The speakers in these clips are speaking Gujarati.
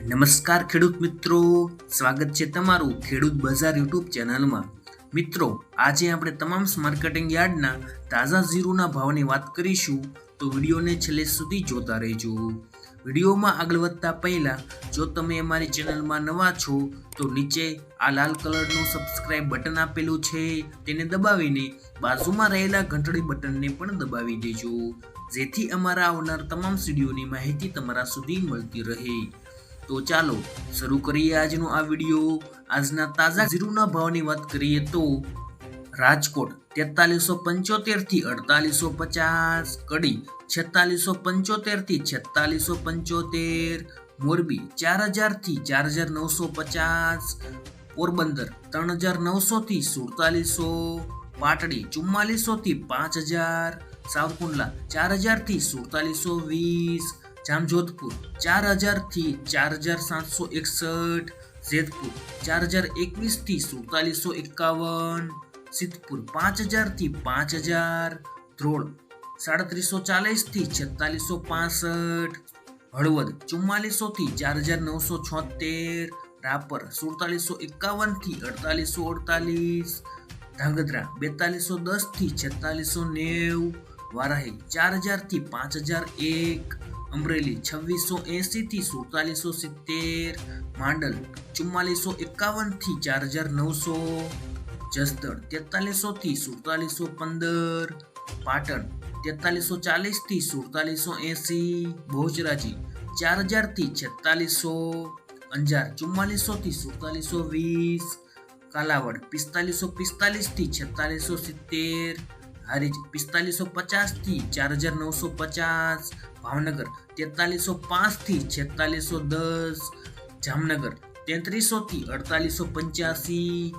નમસ્કાર ખેડૂત મિત્રો, સ્વાગત છે તમારું ખેડૂત બજાર યુટ્યુબ ચેનલમાં. મિત્રો, આજે આપણે તમામ માર્કેટિંગ યાર્ડના તાજા જીરુના ભાવની વાત કરીશું, તો વિડીયોને છેલ્લે સુધી જોતા રહેજો. વિડીયોમાં આગળ વધતા પહેલા જો તમે અમારી ચેનલમાં નવા છો તો નીચે આ લાલ કલરનું સબસ્ક્રાઇબ બટન આપેલું છે તેને દબાવીને બાજુમાં રહેલા ઘંટડી બટનને પણ દબાવી દેજો, જેથી અમારા આવનાર તમામ વિડીયોની માહિતી તમારા સુધી મળતી રહે. તો ચાલો શરૂ કરીએ આજનો આ વિડીયો. આજના તાજા જીરુના ભાવની વાત કરીએ તો રાજકોટ 4375 થી 4850, કડી 4675 થી 4675, મોરબી 4000 થી 4950, પોરબંદર 3900 થી 4700, પાટડી 4400 થી 5000, સાવરકુંડલા 4000 થી 4720, જામજોધપુર 4000 થી 4761, જેતપુર 4021 થી 4751, સિદ્ધપુર 5000 થી 5000, ધ્રોળ 3740 થી 4665, હળવદ 4400 થી 4976, રાપર 4751 થી 4848, ધાંગધ્રા 4210 થી 4690, વારાહી 4000 થી 5001, અમરેલી 2680 થી 4770, માંડલ 4451 થી 4900, જસદણ 4300 થી 4715, પાટણ 4340 થી 4780, બહુચરાજી 4000 થી 4600, અંજાર 4400 થી 4720, કાલાવડ 4545 થી 4670, હારીજ 4550 થી 4950, ભાવનગર 4305 થી 4610, જામનગર 3300 થી 4885,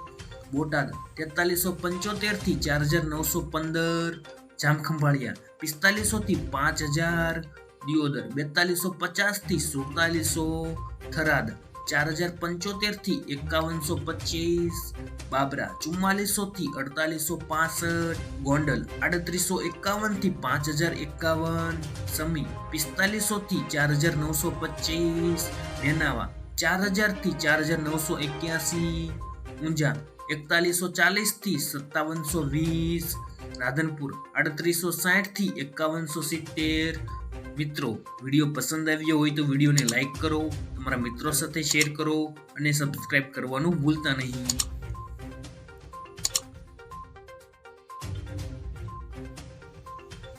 બોટાદ 4375 થી 4915, જામખંભાળિયા 4500 થી 5000, દિયોદર 4250 થી 4700, થરાદ 4075 થી 5125, બાબરા 4400 થી 4865, ગોંડલ 3851 થી 5051, સમી 4500 થી 4925, નેનાવા 4000 થી 4981, ઊંઝા 4140 થી 5720, રાધનપુર 3860 થી 5170. મિત્રો, વિડીયો પસંદ આવ્યો હોય તો વિડીયોને લાઈક કરો, તમારા મિત્રો સાથે શેર કરો અને સબસ્ક્રાઇબ કરવાનું ભૂલતા નહીં.